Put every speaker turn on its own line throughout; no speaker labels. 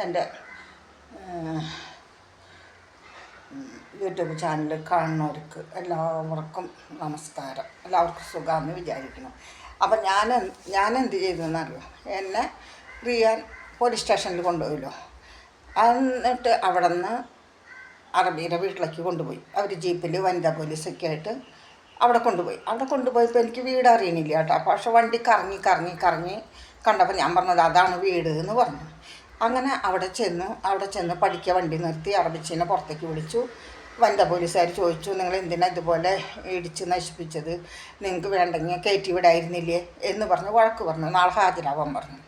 എൻ്റെ YouTube channel കാണുന്നവർക്ക് എല്ലാവർക്കും നമസ്കാരം. എല്ലാവർക്കും സുഖമാണെന്ന് വിചാരിക്കുന്നു. അപ്പം ഞാൻ എന്ത് ചെയ്തെന്നറിയോ, എന്നെ റിയാൻ പോലീസ് സ്റ്റേഷനിൽ കൊണ്ടുപോയല്ലോ. എന്നിട്ട് അവിടെ നിന്ന് അറബിയുടെ വീട്ടിലേക്ക് കൊണ്ടുപോയി. അവർ ജീപ്പിൽ വനിതാ പോലീസൊക്കെ ആയിട്ട് അവിടെ കൊണ്ടുപോയപ്പോൾ എനിക്ക് വീട് അറിയണില്ല കേട്ടോ. പക്ഷെ വണ്ടി കറങ്ങി കണ്ടപ്പോൾ ഞാൻ പറഞ്ഞത് അതാണ് വീട് എന്ന് പറഞ്ഞു. അങ്ങനെ അവിടെ ചെന്ന് പഠിക്കുക. വണ്ടി നിർത്തി അറബിച്ചിനെ പുറത്തേക്ക് വിളിച്ചു. വനിതാ പോലീസുകാർ ചോദിച്ചു, നിങ്ങൾ എന്തിനാ ഇതുപോലെ ഇടിച്ച് നശിപ്പിച്ചത്, നിങ്ങൾക്ക് വേണ്ടെങ്കിൽ കയറ്റി വിടായിരുന്നില്ലേ എന്ന് പറഞ്ഞ് വഴക്ക് പറഞ്ഞു. നാളെ ഹാജരാവാൻ പറഞ്ഞു.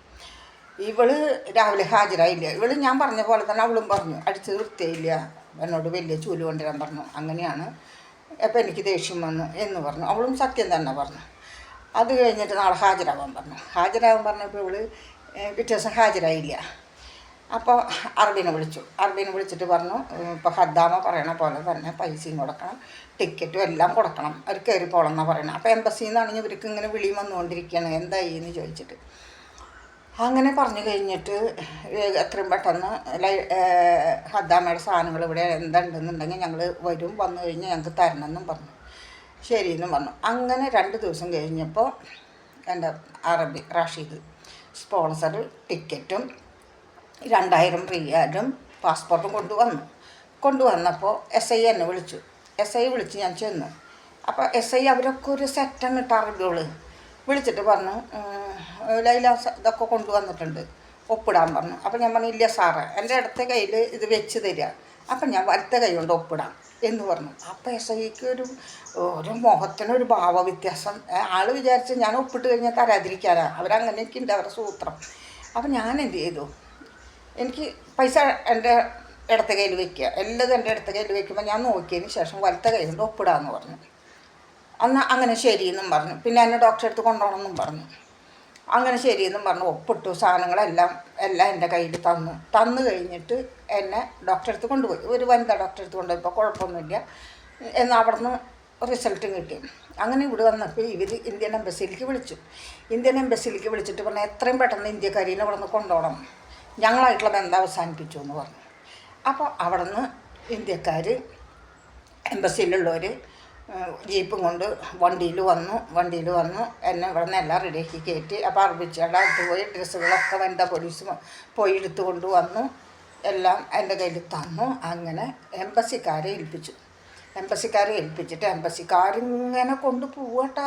ഇവള് രാവിലെ ഹാജരായില്ല. ഇവള് ഞാൻ പറഞ്ഞ പോലെ തന്നെ അവളും പറഞ്ഞു, അടിച്ച് വൃത്തിയില്ല, എന്നോട് വലിയ ചൂല് കൊണ്ടുവരാൻ പറഞ്ഞു. അങ്ങനെയാണ് അപ്പം എനിക്ക് ദേഷ്യം വന്നു എന്ന് പറഞ്ഞു. അവളും സത്യം തന്നെ പറഞ്ഞു. അത് കഴിഞ്ഞിട്ട് നാളെ ഹാജരാവാൻ പറഞ്ഞപ്പോൾ ഇവള് പിറ്റേ ദിവസം ഹാജരായില്ല. അപ്പോൾ അറബീനെ വിളിച്ചിട്ട് പറഞ്ഞു, ഇപ്പോൾ ഹദ്ദാമ പറയണ പോലെ തന്നെ പൈസയും കൊടുക്കണം, ടിക്കറ്റും എല്ലാം കൊടുക്കണം, അവർ കയറി പോകണമെന്നാണ് പറയണം. അപ്പോൾ എംബസിയിൽ നിന്നാണെങ്കിൽ ഇവർക്ക് ഇങ്ങനെ വിളി വന്നുകൊണ്ടിരിക്കുകയാണ് എന്തായി എന്ന് ചോദിച്ചിട്ട്. അങ്ങനെ പറഞ്ഞു കഴിഞ്ഞിട്ട് എത്രയും പെട്ടെന്ന് ഹദ്ദാമയുടെ സാധനങ്ങൾ ഇവിടെ എന്തുണ്ടെന്നുണ്ടെങ്കിൽ ഞങ്ങൾ വന്നു കഴിഞ്ഞാൽ ഞങ്ങൾക്ക് തരണമെന്നും പറഞ്ഞു. ശരിയെന്നും പറഞ്ഞു. അങ്ങനെ 2 ദിവസം കഴിഞ്ഞപ്പോൾ എൻ്റെ റാഷിദ് സ്പോൺസർ ടിക്കറ്റും 2000 റിയാലും പാസ്പോർട്ടും കൊണ്ടുവന്നപ്പോൾ SI എന്നെ വിളിച്ചു. SI വിളിച്ച് ഞാൻ ചെന്നു. അപ്പോൾ SI അവരൊക്കെ ഒരു സെറ്റാണ് ടാർഗുകൾ വിളിച്ചിട്ട് പറഞ്ഞു, ലൈല ഇതൊക്കെ കൊണ്ടുവന്നിട്ടുണ്ട്, ഒപ്പിടാൻ പറഞ്ഞു. അപ്പോൾ ഞാൻ പറഞ്ഞു, ഇല്ല സാറേ, എൻ്റെ ഇടത്തെ കയ്യിൽ ഇത് വെച്ച് തരിക, അപ്പം ഞാൻ വലത്തെ കൈ കൊണ്ട് ഒപ്പിടാം എന്ന് പറഞ്ഞു. അപ്പോൾ SIക്ക് ഒരു മുഖത്തിനൊരു ഭാവവ്യത്യാസം. ആൾ വിചാരിച്ച് ഞാൻ ഒപ്പിട്ട് കഴിഞ്ഞാൽ തരാതിരിക്കാനാണ്. അവരങ്ങനെയൊക്കെ ഉണ്ട് അവരുടെ സൂത്രം. അപ്പം ഞാൻ എന്ത് ചെയ്തു, എനിക്ക് പൈസ എൻ്റെ ഇടത്തെ കയ്യിൽ വയ്ക്കുക, എല്ലാതും എൻ്റെ ഇടത്തെ കയ്യിൽ വയ്ക്കുമ്പോൾ ഞാൻ നോക്കിയതിന് ശേഷം വലത്തെ കൈ കൊണ്ട് ഒപ്പിടാമെന്ന് പറഞ്ഞു. അന്ന് അങ്ങനെ ശരിയെന്നും പറഞ്ഞു. പിന്നെ എന്നെ ഡോക്ടറെ അടുത്ത് കൊണ്ടുപോകണമെന്നും പറഞ്ഞു. അങ്ങനെ ശരിയെന്നും പറഞ്ഞു. ഒപ്പിട്ടു. സാധനങ്ങളെല്ലാം എൻ്റെ കയ്യിൽ തന്നു കഴിഞ്ഞിട്ട് എന്നെ ഡോക്ടറെ അടുത്ത് കൊണ്ടുപോയി. ഒരു വനിതാ ഡോക്ടറെ അടുത്ത് കൊണ്ടുപോയപ്പോൾ കുഴപ്പമൊന്നുമില്ല എന്ന് അവിടെ നിന്ന് റിസൾട്ടും കിട്ടി. അങ്ങനെ ഇവിടെ വന്നപ്പോൾ ഇവർ ഇന്ത്യൻ എംബസിയിലേക്ക് വിളിച്ചിട്ട് പറഞ്ഞു, എത്രയും പെട്ടെന്ന് ഇന്ത്യക്കാരീനെ ഇവിടെ നിന്ന് കൊണ്ടുപോകണം, ഞങ്ങളായിട്ടുള്ള ബന്ധം അവസാനിപ്പിച്ചു എന്ന് പറഞ്ഞു. അപ്പോൾ അവിടെ നിന്ന് ഇന്ത്യക്കാർ എംബസിയിലുള്ളവർ ജീപ്പും കൊണ്ട് വണ്ടിയിൽ വന്നു എന്നെ ഇവിടെ നിന്ന് എല്ലാം റെഡിയാക്കി കയറ്റി. അപ്പോൾ അറബിച്ചയുടെ അടുത്ത് പോയി ഡ്രസ്സുകളൊക്കെ വനിതാ പോലീസ് പോയി എടുത്തു കൊണ്ടുവന്നു, എല്ലാം എൻ്റെ കയ്യിൽ തന്നു. അങ്ങനെ എംബസിക്കാരെ ഏൽപ്പിച്ചിട്ട് എംബസിക്കാരിങ്ങനെ കൊണ്ടുപോവട്ടാ.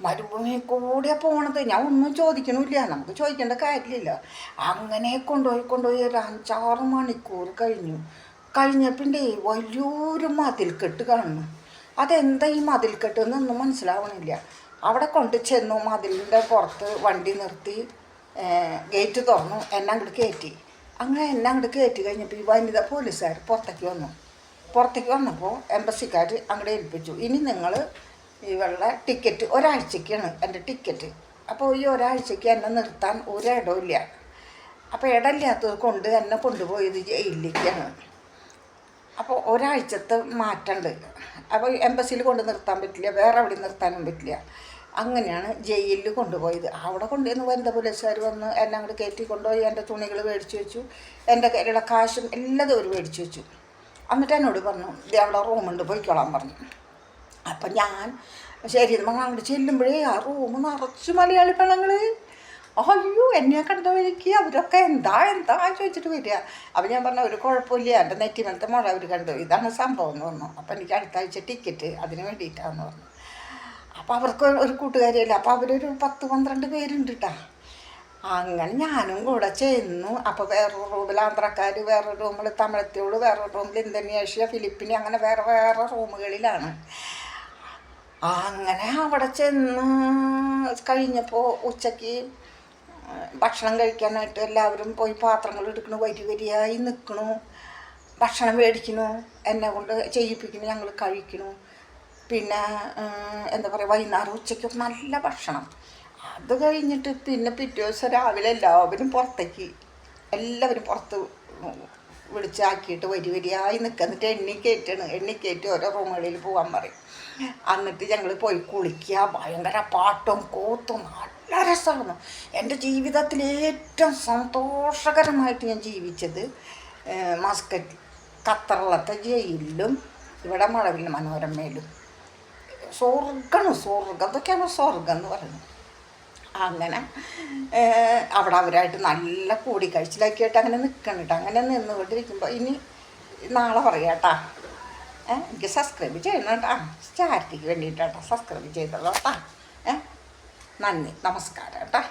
മരുഭൂമി കൂടിയാണ് പോണത്. ഞാൻ ഒന്നും ചോദിക്കണില്ല, നമുക്ക് ചോദിക്കേണ്ട കാര്യമില്ല. അങ്ങനെ കൊണ്ടുപോയി ഒരു 5-6 മണിക്കൂർ കഴിഞ്ഞപ്പിൻ്റെ വലിയൊരു മതിൽക്കെട്ട് കാണുന്നു. അതെന്താ ഈ മതിൽക്കെട്ട് എന്നൊന്നും മനസ്സിലാവണില്ല. അവിടെ കൊണ്ട് ചെന്നു, മതിലിൻ്റെ പുറത്ത് വണ്ടി നിർത്തി, ഗേറ്റ് തുറന്നു, എന്നെ അങ്ങോട്ട് കയറ്റി. അങ്ങനെ എന്നെ അങ്ങോട്ട് കയറ്റി കഴിഞ്ഞപ്പോൾ ഈ വനിതാ പോലീസുകാർ പുറത്തേക്ക് വന്നപ്പോൾ എംബസിക്കാർ അങ്ങോട്ട് ഏൽപ്പിച്ചു, ഇനി നിങ്ങൾ ഇവളുടെ ടിക്കറ്റ് ഒരാഴ്ചയ്ക്കാണ് എൻ്റെ ടിക്കറ്റ്. അപ്പോൾ ഈ ഒരാഴ്ചയ്ക്ക് എന്നെ നിർത്താൻ ഒരിടമില്ല. അപ്പോൾ ഇടമില്ലാത്തത് കൊണ്ട് എന്നെ കൊണ്ടുപോയത് ജയിലിലേക്കാണ്. അപ്പോൾ ഒരാഴ്ചത്തെ മാറ്റമുണ്ട്. അപ്പോൾ എംബസിയിൽ കൊണ്ട് നിർത്താൻ പറ്റില്ല, വേറെ എവിടെ നിർത്താനും പറ്റില്ല. അങ്ങനെയാണ് ജയിലിൽ കൊണ്ടുപോയത്. അവിടെ കൊണ്ടുവന്ന് വനിതാ പോലീസുകാർ വന്ന് എന്നെ അങ്ങോട്ട് കയറ്റി കൊണ്ടുപോയി. എൻ്റെ തുണികൾ മേടിച്ച് വെച്ചു, എൻ്റെ കയ്യിലുള്ള കാശും എല്ലാതും അവർ മേടിച്ച് വെച്ചു. എന്നിട്ട് എന്നോട് പറഞ്ഞു, ഇത് അവിടെ റൂമുണ്ട്, പോയിക്കോളാൻ പറഞ്ഞു. അപ്പം ഞാൻ ശരി നമ്മൾ അങ്ങോട്ട് ചെല്ലുമ്പോഴേ ആ റൂം നിറച്ച് മലയാളി പെണ്ണുങ്ങൾ. അയ്യോ, എന്നെ കണ്ട വഴിക്ക് അവരൊക്കെ എന്താ ചോദിച്ചിട്ട് വരിക. അപ്പം ഞാൻ പറഞ്ഞു, ഒരു കുഴപ്പമില്ല, എൻ്റെ നെറ്റിമലത്തെ മുഴ അവർ കണ്ടു, ഇതാണ് സംഭവം എന്ന് പറഞ്ഞു. അപ്പം എനിക്ക് അടുത്ത ആഴ്ച ടിക്കറ്റ് അതിന് വേണ്ടിയിട്ടാണെന്ന് പറഞ്ഞു. അപ്പോൾ അവർക്ക് ഒരു കൂട്ടുകാരിയല്ല. അപ്പോൾ അവരൊരു 10-12 പേരുണ്ട് കേട്ടോ. അങ്ങനെ ഞാനും കൂടെ ചെന്നു. അപ്പോൾ വേറൊരു റൂമിൽ ആന്ധ്രക്കാർ, വേറൊരു റൂമിൽ തമിഴത്തിയോള്, വേറൊരു റൂമിൽ ഇന്തോനേഷ്യ, ഫിലിപ്പിനി, അങ്ങനെ വേറെ റൂമുകളിലാണ്. അങ്ങനെ അവിടെ ചെന്ന് കഴിഞ്ഞപ്പോൾ ഉച്ചയ്ക്ക് ഭക്ഷണം കഴിക്കാനായിട്ട് എല്ലാവരും പോയി പാത്രങ്ങൾ എടുക്കണു, വരിയായി നിൽക്കണു, ഭക്ഷണം മേടിക്കണു, എന്നെ കൊണ്ട് ചെയ്യിപ്പിക്കുന്നു, ഞങ്ങൾ കഴിക്കണു. പിന്നെ എന്താ പറയുക, വൈകുന്നേരം ഉച്ചയ്ക്ക് നല്ല ഭക്ഷണം. അത് കഴിഞ്ഞിട്ട് പിന്നെ പിറ്റേ ദിവസം രാവിലെ എല്ലാവരും പുറത്ത് വിളിച്ചാക്കിയിട്ട് വരിയായി നിൽക്കുക. എന്നിട്ട് എണ്ണിക്കയറ്റി ഓരോ റൂമുകളിൽ പോകാൻ പറയും. എന്നിട്ട് ഞങ്ങൾ പോയി കുളിക്കുക. ഭയങ്കര പാട്ടും കൂത്തും നല്ല രസമായിരുന്നു. എൻ്റെ ജീവിതത്തിൽ ഏറ്റവും സന്തോഷകരമായിട്ട് ഞാൻ ജീവിച്ചത് മസ്കറ്റ്, ഖത്തറിലത്തെ ജയിലിലും ഇവിടെ മഴവിൽ മനോരമയിലും. സ്വർഗ്ഗം, അതൊക്കെയാണ് സ്വർഗ്ഗം എന്ന് പറയുന്നത്. അങ്ങനെ അവിടെ അവരായിട്ട് നല്ല കൂടിക്കാഴ്ചയിലാക്കിയിട്ട് അങ്ങനെ നിൽക്കണിട്ട് അങ്ങനെ നിന്നുകൊണ്ടിരിക്കുമ്പോൾ ഇനി നാളെ പറയാം കേട്ടാ. എനിക്ക് സബ്സ്ക്രൈബ് ചെയ്യണം കേട്ടാ, ചാരിറ്റിക്ക് വേണ്ടിയിട്ടാട്ടോ സബ്സ്ക്രൈബ് ചെയ്തോളൂ കേട്ടാ. നന്ദി, നമസ്കാരം കേട്ടാ.